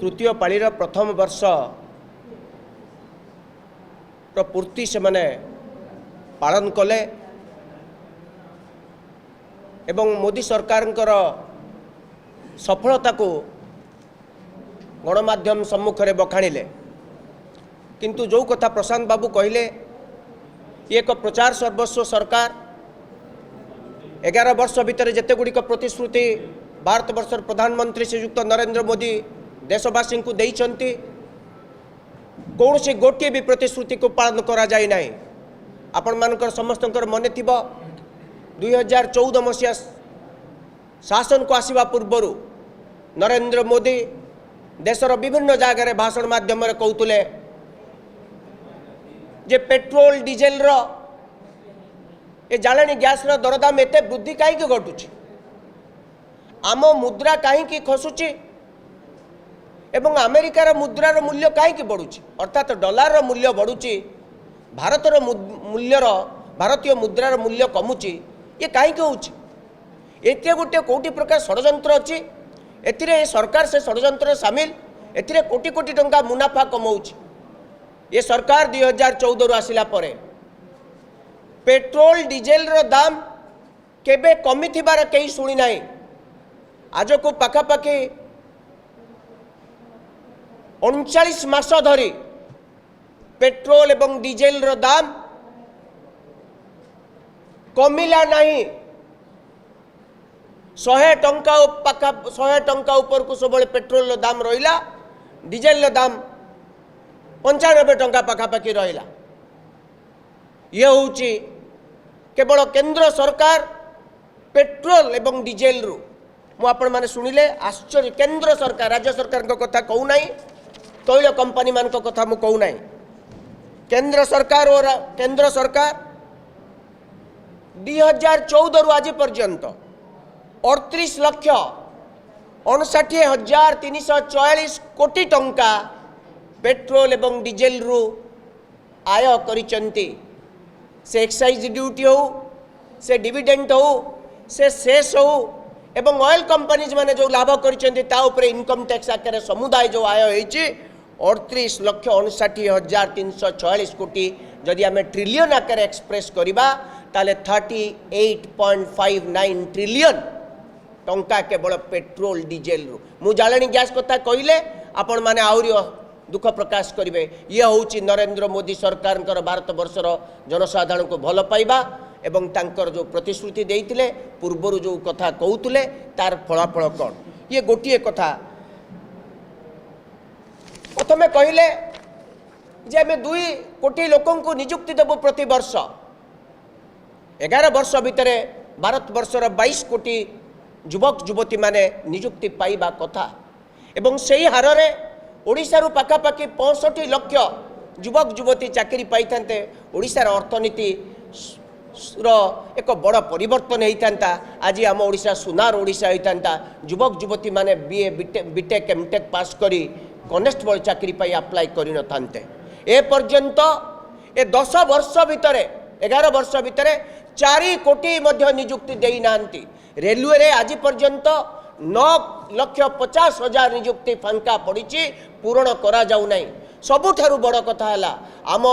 तृतीय पाळीर प्रथम वर्ष पूर्ति से माने पालन कले एवं मोदी सरकार सफलता को गणमाध्यम सम्मुख में बखाणिले किंतु जो कथा प्रशांत बाबू कहले ये एक प्रचार सर्वस्व सरकार 11 वर्ष भितर जिते गुड़िक प्रतिश्रुति भारत वर्षर प्रधानमंत्री श्रीयुक्त नरेंद्र मोदी देशवासी को देइछंती कौन से गोटे भी प्रतिश्रुति को पालन करा जाय नाही। आपण मानकर समस्तंकर मने थिबो 2014 मसीहा शासन को आसीबा पूर्वर नरेंद्र मोदी देशर विभिन्न जगह भाषण माध्यम कहते जे पेट्रोल डीजेल रो ए जाळेनी गैस रो दरदाम एते वृद्धि कहीं घटुची आम मुद्रा कहीं खसुची एवं अमेरिकार मुद्रार मूल्य कहीं बढ़ुची अर्थात डॉलर रो मूल्य बढ़ुची भारतर मूल्यर भारतीय मुद्रार मूल्य कमुची ये कहीं होउची एते गोटे कोटी प्रकार षड्यंत्र अच्छी एथिरे सरकार से षड्यंत्र सामिल एथिरे कोटी कोटी टंका मुनाफा कमाउची। ये सरकार 2014 रु आसिला परे पेट्रोल डीजेल रो दाम केबे कमी थिबार कहीं शुणी नाही। आज को पाखापाखि 39 मास धरी पेट्रोल एवं डीजेल रो दाम कमिला नहीं। 100 टंका पाखा 100 टंका ऊपर को सब पेट्रोल रो दाम रहिला डीजेल रो दाम 95 टंका पाखापाखि रहिला। ये होउची केवल केंद्र सरकार पेट्रोल एवं डीजेल रु मु आपण माने सुनिले आश्चर्य केंद्र सरकार राज्य सरकार को कथा कहू नाही तैल कंपनी मान को कथा मु कहू नाही। केंद्र सरकार और केंद्र सरकार 2014 रु आज पर्यंत 38,59,344 कोटी टंका पेट्रोल एवं डीजेल रु आय करिचंती। से एक्साइज ड्यूटी हो से डिविडेंड हो से सेस हो एवं ऑयल कंपनीज माने जो लाभ करिचंती ता ऊपर इनकम टैक्स आकार समुदाय जो आय होईची 38,59,344 कोटी जदि आम ट्रिलियन आकार एक्सप्रेस करवा ताले 38.59 ट्रिलियन टंका केवल पेट्रोल डीजेल रु मु जाळेनी गैस कथा कहले आपण माने आउरी दुख प्रकाश करेंगे। ये हूँ नरेंद्र मोदी सरकार भारत वर्षर जनसाधारण को भल पाइबा एवं तांकर जो प्रतिश्रुति देइतिले पूर्वर जो कथा कहते तार फलाफल कौन ये गोटे कथा प्रथमे कहले जे आम 2 कोटी लोकों को नियुक्ति देव प्रति वर्ष 11 वर्ष भितर भारत वर्षर 22 कोटी युवक युवती माने नियुक्ति पाइबा कथा एवं सही हार में ओडिशारू पाखापाखि 65 लाख युवक युवती चाकरी पाई थांते ओडिशार अर्थनीति एक बड़ परिवर्तन होता आज आम ओडिशा सुनार ओडिशा होता युवक युवती माने बीए बीटेक एमटेक पास करी कनेस्टेबल चाकरी पाई अप्लाई करि न थांते ए पर्यंत ए 10 वर्ष भितर 11 वर्ष भितर 4 कोटी मध्य नियुक्ति देई नांती। रेलवे रे आज पर्यंत 9,50,000 नियुक्ति फांका पड़ी पूरण करा जाऊ नहीं। सबुठारु बड़ कथा है आम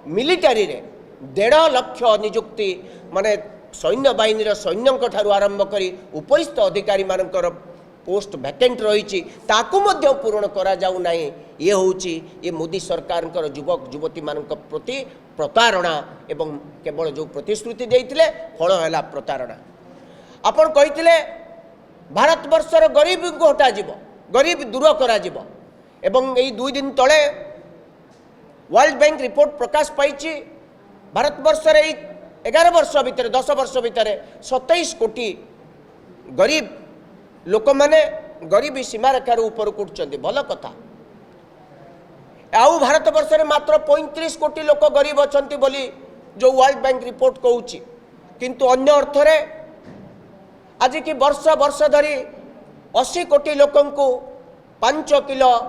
मिलिटारी रे 1.5 लाख नियुक्ति माने सैन्य बाहिनी सैन्य ठारू आरंभ करी उपरिस्थ अधिकारी मानकर पोस्ट वैकेंट रही ताकू मध्य पूरण करा जाऊ नहीं। ये होउची ये मोदी सरकार युवक युवती मान प्रति प्रतारणा एवं केवल जो प्रतिश्रुति देइतिले फल है प्रतारणा। आपण कहितिले भारत वर्षर गरीब को हटा गरीब दूर करा एवं यही 2 दिन तले वर्ल्ड बैंक रिपोर्ट प्रकाश पाई भारत वर्षर 11 वर्ष भितर 10 वर्ष भितर 27 कोटी गरीब लोक माने गरीबी सीमारेखार ऊपर उठुंट भल कथा। आउ भारत वर्षर मात्र 35 कोटी लोक गरीब अच्छा बोली जो वर्ल्ड बैंक रिपोर्ट कहूँ किंतु अन्य अर्थरे आज की वर्ष वर्ष धरी 80 कोटी लोकों को 5 किलो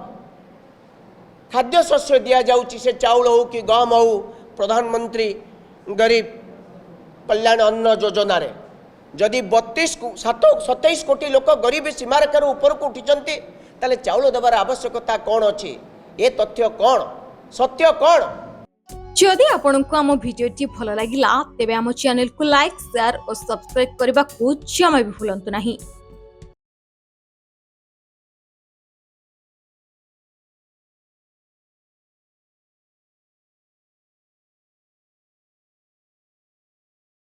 खाद्य शस्य दि जाऊँगी से चाउल हो कि गम हो प्रधानमंत्री गरीब कल्याण अन्न योजना रे जदि 27 कोटी लोक गरीबी सीमारेखार ऊपर को उठी ताले चाउल देवार आवश्यकता कौन अच्छी ए तथ्य कौन सत्य कौन। जदि आपंक आम भिडी भल लगा तेब आम चैनल को लाइक शेयर और सब्सक्राइब करने को जमा भी भूलु नहीं।